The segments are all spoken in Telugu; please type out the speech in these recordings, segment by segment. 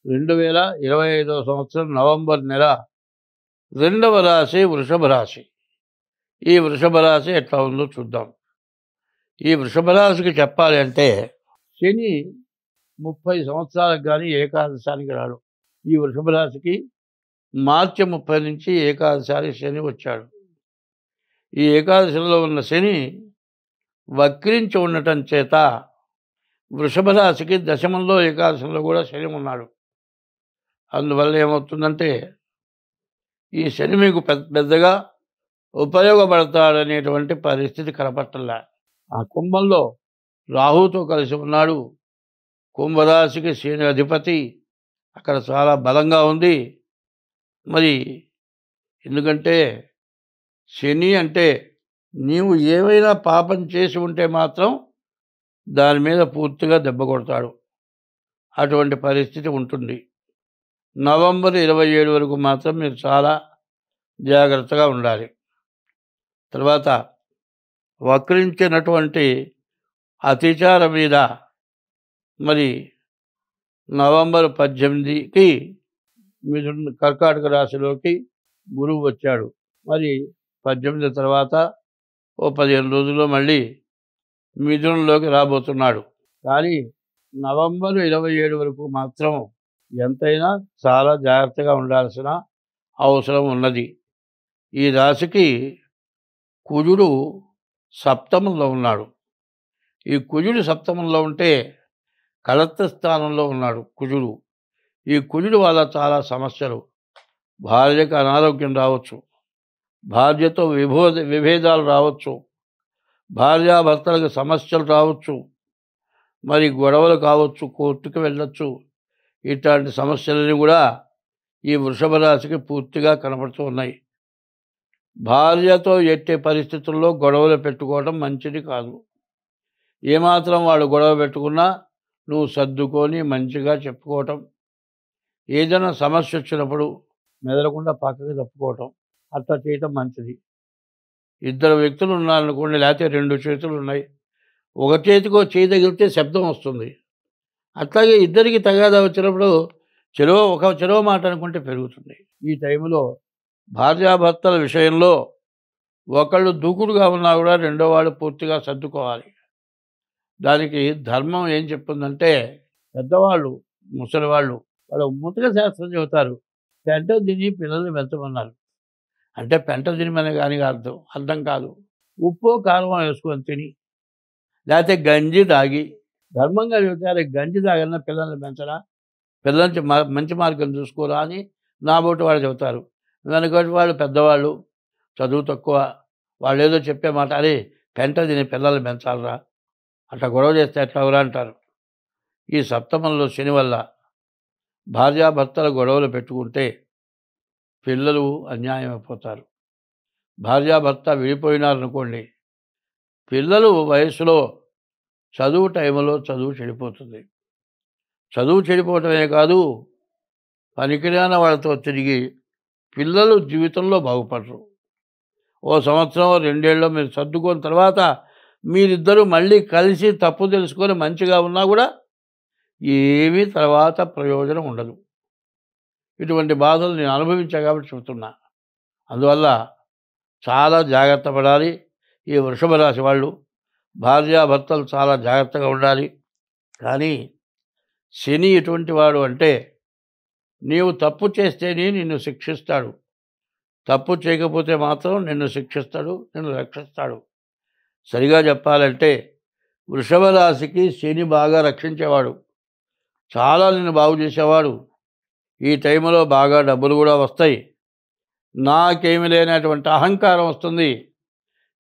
2025 సంవత్సరం నవంబర్ నెల 2వ రాశి వృషభ రాశి. ఈ వృషభ రాశి ఎట్లా ఉందో చూద్దాం. ఈ వృషభ రాశికి చెప్పాలి అంటే శని 30 సంవత్సరాలకు కానీ ఏకాదశానికి రాడు. ఈ వృషభ రాశికి మార్చి 30 నుంచి ఏకాదశారి శని వచ్చాడు. ఈ ఏకాదశిలో ఉన్న శని వక్రించి ఉండటం చేత వృషభ రాశికి దశమంలో ఏకాదశంలో కూడా శని ఉన్నాడు. అందువల్ల ఏమవుతుందంటే ఈ శని మీకు పెద్దగా ఉపయోగపడతాడనేటువంటి పరిస్థితి కనపట్టలే. ఆ కుంభంలో రాహుతో కలిసి ఉన్నాడు. కుంభరాశికి శని అధిపతి అక్కడ చాలా బలంగా ఉంది. మరి ఎందుకంటే శని అంటే నీవు ఏమైనా పాపం చేసి ఉంటే మాత్రం దాని మీద పూర్తిగా దెబ్బ కొడతాడు. అటువంటి పరిస్థితి ఉంటుంది. నవంబర్ 27 వరకు మాత్రం మీరు చాలా జాగ్రత్తగా ఉండాలి. తర్వాత వక్రించినటువంటి అతిచార మీద మరి నవంబర్ 18కి కర్కాటక రాశిలోకి గురువు వచ్చాడు. మరి 18 తర్వాత ఓ 15 రోజుల్లో మళ్ళీ మిథునంలోకి రాబోతున్నాడు. కానీ నవంబర్ 27 వరకు మాత్రం ఎంతైనా చాలా జాగ్రత్తగా ఉండాల్సిన అవసరం ఉన్నది. ఈ రాశికి కుజుడు సప్తమంలో ఉన్నాడు. ఈ కుజుడు సప్తమంలో ఉంటే కలత్ర స్థానంలో ఉన్నాడు కుజుడు. ఈ కుజుడు వల్ల చాలా సమస్యలు. భార్యకు అనారోగ్యం రావచ్చు, భార్యతో విభేదాలు రావచ్చు, భార్యాభర్తలకు సమస్యలు రావచ్చు, మరి గొడవలు కావచ్చు, కోర్టుకు వెళ్ళొచ్చు. ఇట్లాంటి సమస్యలని కూడా ఈ వృషభ రాశికి పూర్తిగా కనపడుతూ ఉన్నాయి. భార్యతో ఎట్టే పరిస్థితుల్లో గొడవలు పెట్టుకోవడం మంచిది కాదు. ఏమాత్రం వాళ్ళు గొడవ పెట్టుకున్నా నువ్వు సర్దుకొని మంచిగా చెప్పుకోవటం, ఏదైనా సమస్య వచ్చినప్పుడు మెదలకుండా పక్కకి తప్పుకోవటం, అట్లా చేయటం మంచిది. ఇద్దరు వ్యక్తులు ఉన్నారనుకోండి, లేకపోతే 2 చేతులు ఉన్నాయి, ఒక చేతికో చేయి తగిలితే శబ్దం వస్తుంది. అట్లాగే ఇద్దరికి తగాదా వచ్చినప్పుడు చెరో మాట అనుకుంటే పెరుగుతుంది. ఈ టైంలో భార్యాభర్తల విషయంలో ఒకళ్ళు దూకుడుగా ఉన్నా కూడా రెండో వాడు పూర్తిగా సర్దుకోవాలి. దానికి ధర్మం ఏం చెప్తుందంటే, పెద్దవాళ్ళు ముసలివాళ్ళు వాళ్ళు ముతక శాస్త్రం చెబుతారు. పెంట తిని పిల్లల్ని పెంచమన్నారు. అంటే పెంట తినమని కానీ అర్థం కాదు. ఉప్పు కారం వేసుకొని తిని, లేకపోతే గంజి తాగి, ధర్మంగా చెబుతారు గంజి తాగన్నా పిల్లల్ని పెంచరా, పిల్లల్ని మంచి మార్గం చూసుకోరా అని నాబోటి వాళ్ళు చెబుతారు. వెనకటి వాళ్ళు పెద్దవాళ్ళు చదువు తక్కువ, వాళ్ళు ఏదో చెప్పే మాట, అరే పెంట తిని పిల్లల్ని పెంచాలరా, అట్లా గొడవ చేస్తే ఎట్లా అంటారు. ఈ సప్తమంలో శని వల్ల భార్యాభర్తల గొడవలు పెట్టుకుంటే పిల్లలు అన్యాయం అయిపోతారు. భార్యాభర్త విడిపోయినారనుకోండి, పిల్లలు వయసులో చదువు టైంలో చదువు చెడిపోతుంది. చదువు చెడిపోవటమే కాదు, పనికిరాని వాళ్ళతో తిరిగి పిల్లలు జీవితంలో బాగుపడరు. ఓ సంవత్సరం 2 ఏళ్ళలో మీరు సర్దుకున్న తర్వాత మీరిద్దరూ మళ్ళీ కలిసి తప్పు తెలుసుకొని మంచిగా ఉన్నా కూడా ఏమీ తర్వాత ప్రయోజనం ఉండదు. ఇటువంటి బాధలు నేను అనుభవించా కాబట్టి చెబుతున్నా. అందువల్ల చాలా జాగ్రత్త పడాలి. ఈ వృషభ రాశి వాళ్ళు భార్యాభర్తలు చాలా జాగ్రత్తగా ఉండాలి. కానీ శని ఎటువంటి వాడు అంటే, నీవు తప్పు చేస్తేనే నిన్ను శిక్షిస్తాడు, తప్పు చేయకపోతే మాత్రం నిన్ను శిక్షిస్తాడు, నిన్ను రక్షిస్తాడు. సరిగా చెప్పాలంటే వృషభ రాశికి శని బాగా రక్షించేవాడు, చాలా నిన్ను బాగు చేసేవాడు. ఈ టైంలో బాగా డబ్బులు కూడా వస్తాయి. నాకేమి లేనటువంటి అహంకారం వస్తుంది.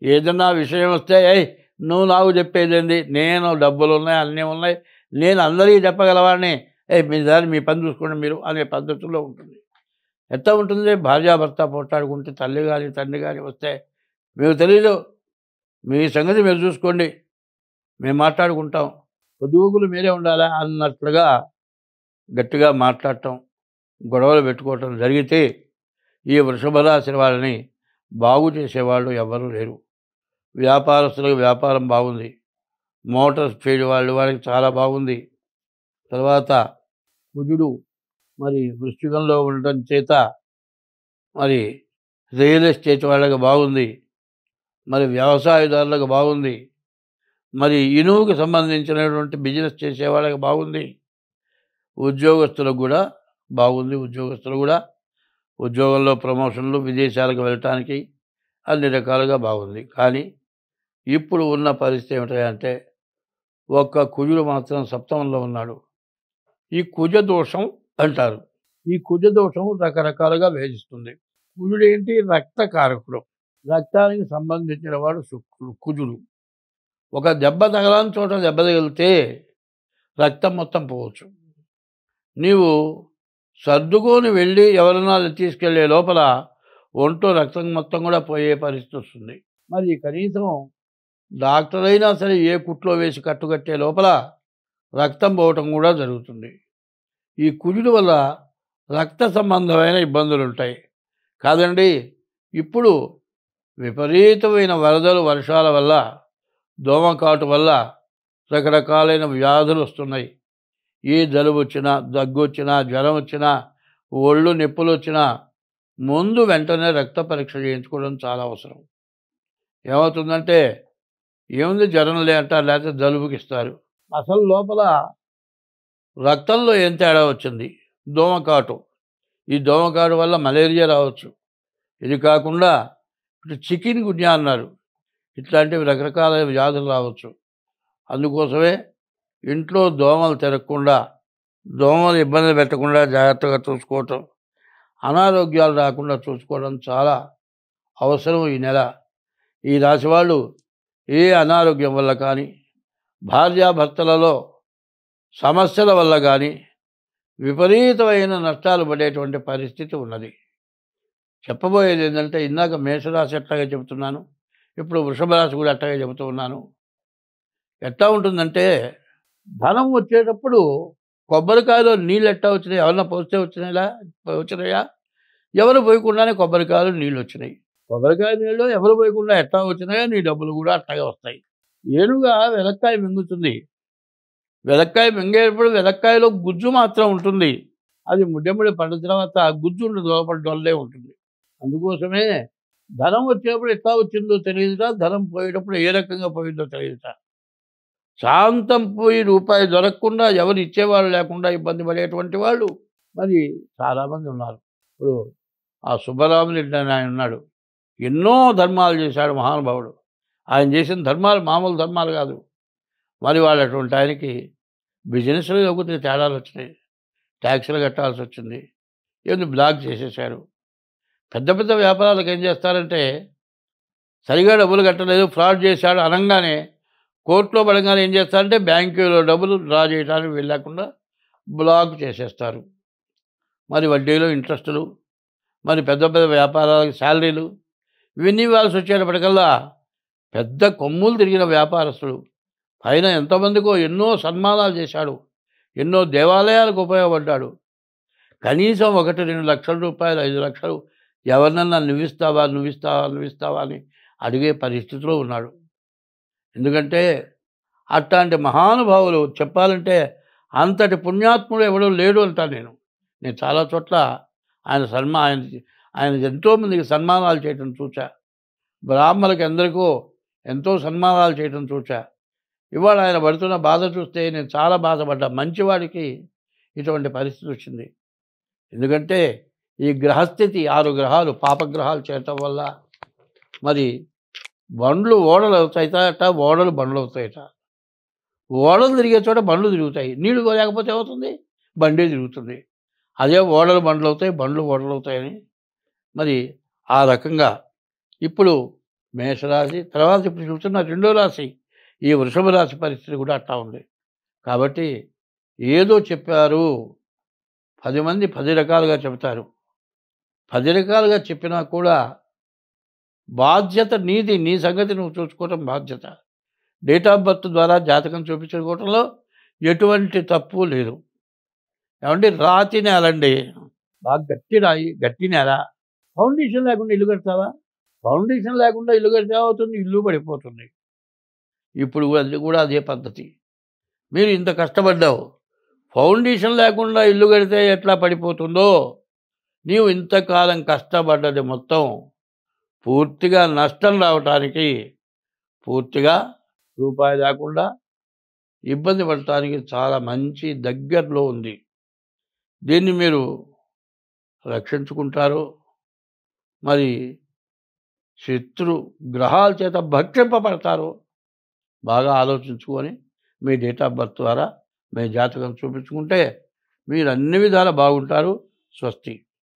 ఏదన్నా విషయం వస్తే నువ్వు నాకు చెప్పేదేంది, నేను డబ్బులు ఉన్నాయి, అన్నీ ఉన్నాయి, నేను అందరికీ చెప్పగలవాడిని, మీ దాన్ని మీ పని చూసుకోండి మీరు అనే పద్ధతుల్లో ఉంటుంది. ఎట్లా ఉంటుంది? భార్యాభర్త పోట్లాడుకుంటే తల్లి కానీ తండ్రి కానీ వస్తే, మీకు తెలీదు, మీ సంగతి మీరు చూసుకోండి, మేము మాట్లాడుకుంటాం, పొదుగులు మీరే ఉండాలా అన్నట్లుగా గట్టిగా మాట్లాడటం, గొడవలు పెట్టుకోవటం జరిగితే ఈ వృషభ రాశి వాళ్ళని బాగు చేసేవాళ్ళు ఎవరూ లేరు. వ్యాపారస్తులకు వ్యాపారం బాగుంది, మోటార్ స్పీడ్ వాళ్ళకి చాలా బాగుంది. తర్వాత కుజుడు మరి వృశ్చికంలో ఉండటం చేత మరి రియల్ ఎస్టేట్ వాళ్ళకి బాగుంది, మరి వ్యవసాయదారులకు బాగుంది, మరి ఇనువుకి సంబంధించినటువంటి బిజినెస్ చేసే వాళ్ళకి బాగుంది, ఉద్యోగస్తులకు కూడా బాగుంది. ఉద్యోగస్తులు కూడా ఉద్యోగంలో ప్రమోషన్లు, విదేశాలకు వెళ్ళటానికి అన్ని రకాలుగా బాగుంది. కానీ ఇప్పుడు ఉన్న పరిస్థితి ఏమిటంటే ఒక్క కుజుడు మాత్రం సప్తమంలో ఉన్నాడు. ఈ కుజ దోషం అంటారు. ఈ కుజ దోషం రకరకాలుగా వేధిస్తుంది. కుజుడు ఏంటి? రక్తకారకుడు. రక్తానికి సంబంధించిన వాడు శుక్రుడు, కుజుడు. ఒక దెబ్బ తగలని చోట దెబ్బ తగిలితే రక్తం మొత్తం పోవచ్చు. నీవు సర్దుకొని వెళ్ళి ఎవరన్నా తీసుకెళ్లే లోపల ఒంట్లో రక్తం మొత్తం కూడా పోయే పరిస్థితి వస్తుంది. మరి కనీసం డాక్టర్ అయినా సరే ఏ కుట్లో వేసి కట్టుకట్టే లోపల రక్తం పోవటం కూడా జరుగుతుంది. ఈ కుజుడు వల్ల రక్త సంబంధమైన ఇబ్బందులు ఉంటాయి కాదండి. ఇప్పుడు విపరీతమైన వరదలు, వర్షాల వల్ల, దోమకాటు వల్ల రకరకాలైన వ్యాధులు వస్తున్నాయి. ఏ జలుబు వచ్చినా, దగ్గు వచ్చినా, జ్వరం వచ్చినా, ఒళ్ళు నొప్పులు వచ్చినా ముందు వెంటనే రక్త పరీక్ష చేయించుకోవడం చాలా అవసరం. ఏమవుతుందంటే ఏముంది జ్వరంలే అంటారు, లేకపోతే జలుబుకి ఇస్తారు. అసలు లోపల రక్తంలో ఏం తేడా వచ్చింది? దోమకాటు. ఈ దోమకాటు వల్ల మలేరియా రావచ్చు. ఇది కాకుండా ఇటు చికెన్ గున్యా అన్నారు, ఇట్లాంటివి రకరకాల వ్యాధులు రావచ్చు. అందుకోసమే ఇంట్లో దోమలు తిరగకుండా, దోమలు ఇబ్బంది పెట్టకుండా జాగ్రత్తగా చూసుకోవటం, అనారోగ్యాలు రాకుండా చూసుకోవడం చాలా అవసరం ఈ నెల. ఈ రాశి వాళ్ళు ఏ అనారోగ్యం వల్ల కానీ, భార్యాభర్తలలో సమస్యల వల్ల కానీ విపరీతమైన నష్టాలు పడేటువంటి పరిస్థితి ఉన్నది. చెప్పబోయేది ఏంటంటే, ఇందాక మేషరాశి ఎట్లాగే చెబుతున్నాను, ఇప్పుడు వృషభ రాశి కూడా అట్లాగే చెబుతూ ఉన్నాను. ఎట్లా ఉంటుందంటే, ధనం వచ్చేటప్పుడు కొబ్బరికాయలో నీళ్ళు ఎట్టా వచ్చినాయి? ఎవరన్నా పోస్తే వచ్చినాయా? ఎవరు పోయకుండానే కొబ్బరికాయలు నీళ్ళు వచ్చినాయి. కొబ్బరికాయ నీళ్ళు ఎవరు పోయకుండా ఎట్లా వచ్చినాయో నీ డబ్బులు కూడా అట్లాగే వస్తాయి. ఏనుగా వెలక్కాయ మింగుతుంది. వెలక్కాయ మింగేటప్పుడు వెలక్కాయలో గుజ్జు మాత్రం ఉంటుంది. అది ముడ్డెముడి పడిన తర్వాత ఆ గుజ్జు ఉండదు, లోపల డొల్లే ఉంటుంది. అందుకోసమే ధనం వచ్చేటప్పుడు ఎట్లా వచ్చిందో తెలియదుట, ధనం పోయేటప్పుడు ఏ రకంగా పోయిందో తెలియదుట. శాంతం పోయి రూపాయి దొరకకుండా, ఎవరు ఇచ్చేవాళ్ళు లేకుండా ఇబ్బంది పడేటువంటి వాళ్ళు మరి చాలామంది ఉన్నారు. ఇప్పుడు ఆ సుబ్బరామరెడ్డి అని ఆయన ఉన్నాడు, ఎన్నో ధర్మాలు చేశాడు మహానుభావుడు. ఆయన చేసిన ధర్మాలు మామూలు ధర్మాలు కాదు. మరి వాళ్ళు అటువంటి ఆయనకి బిజినెస్లో కొద్దిగా తేడాలు వచ్చినాయి, ట్యాక్సులు కట్టాల్సి వచ్చింది, ఏదో బ్లాక్ చేసేసారు. పెద్ద పెద్ద వ్యాపారాలకు ఏం చేస్తారంటే, సరిగా డబ్బులు కట్టలేదు, ఫ్రాడ్ చేశాడు అనగానే, కోర్టులో పడగానే ఏం చేస్తారంటే బ్యాంకులో డబ్బులు డ్రా చేయడానికి వెళ్ళకుండా బ్లాక్ చేసేస్తారు. మరి వడ్డీలు, ఇంట్రెస్టులు, మరి పెద్ద పెద్ద వ్యాపారాలకు శాలరీలు ఇవన్నీ ఇవ్వాల్సి వచ్చేటప్పటికల్లా పెద్ద కొమ్ములు తిరిగిన వ్యాపారస్తుడు ఆయన ఎంతమందికో ఎన్నో సన్మానాలు చేశాడు, ఎన్నో దేవాలయాలకు ఉపయోగపడ్డాడు. కనీసం 1-2 లక్షల రూపాయలు, 5 లక్షలు ఎవరినన్నా నువ్విస్తావా అని అడిగే పరిస్థితిలో ఉన్నాడు. ఎందుకంటే అట్లాంటి మహానుభావులు చెప్పాలంటే అంతటి పుణ్యాత్ముడు ఎవడో లేడు అంటాను నేను చాలా చోట్ల ఆయన ఎంతోమందికి సన్మానాలు చేయటం చూచా, బ్రాహ్మణులకి ఎందరికో ఎంతో సన్మానాలు చేయటం చూచా. ఇవాళ ఆయన పడుతున్న బాధ చూస్తే నేను చాలా బాధపడ్డా. మంచివాడికి ఇటువంటి పరిస్థితి వచ్చింది. ఎందుకంటే ఈ గ్రహస్థితి 6 గ్రహాలు పాపగ్రహాలు చేయటం వల్ల మరి బండ్లు ఓడలు అవుతాయిట, ఓడలు బండ్లు అవుతాయిట. ఓడలు తిరిగే చోట బండ్లు తిరుగుతాయి, నీళ్లు లేకపోతే ఏమవుతుంది? బండే తిరుగుతుంది. అదే ఓడలు బండ్లు అవుతాయి, బండ్లు ఓడలు అవుతాయని మరి ఆ రకంగా ఇప్పుడు మేషరాశి తర్వాత ఇప్పుడు చూస్తున్న 2వ రాశి ఈ వృషభ రాశి పరిస్థితి కూడా అట్లా ఉంది. కాబట్టి ఏదో చెప్పారు, 10 మంది 10 రకాలుగా చెబుతారు. 10 రకాలుగా చెప్పినా కూడా బాధ్యత నీది, నీ సంగతి నువ్వు చూసుకోవటం బాధ్యత. డేట్ ఆఫ్ బర్త్ ద్వారా జాతకం చూపించుకోవటంలో ఎటువంటి తప్పు లేదు. ఏమంటే రాతి నేలండి, బాగా గట్టి రాయి, గట్టి నేల. ఫౌండేషన్ లేకుండా ఇల్లు కడతావా? ఫౌండేషన్ లేకుండా ఇల్లు కడితే అవుతుంది, ఇల్లు పడిపోతుంది. ఇప్పుడు అది కూడా అదే పద్ధతి. మీరు ఇంత కష్టపడ్డావు, ఫౌండేషన్ లేకుండా ఇల్లు కడితే ఎట్లా పడిపోతుందో, నీవు ఇంతకాలం కష్టపడ్డది మొత్తం పూర్తిగా నష్టం రావటానికి, పూర్తిగా రూపాయి లేకుండా ఇబ్బంది పడటానికి చాలా మంచి దగ్గరలో ఉంది. దీన్ని మీరు రక్షించుకుంటారు. మరి శత్రు గ్రహాల చేత భక్షింపబడతారు. బాగా ఆలోచించుకొని మీ డేట్ ఆఫ్ బర్త్ ద్వారా మీ జాతకం చూపించుకుంటే మీరు అన్ని విధాలా బాగుంటారు. స్వస్తి.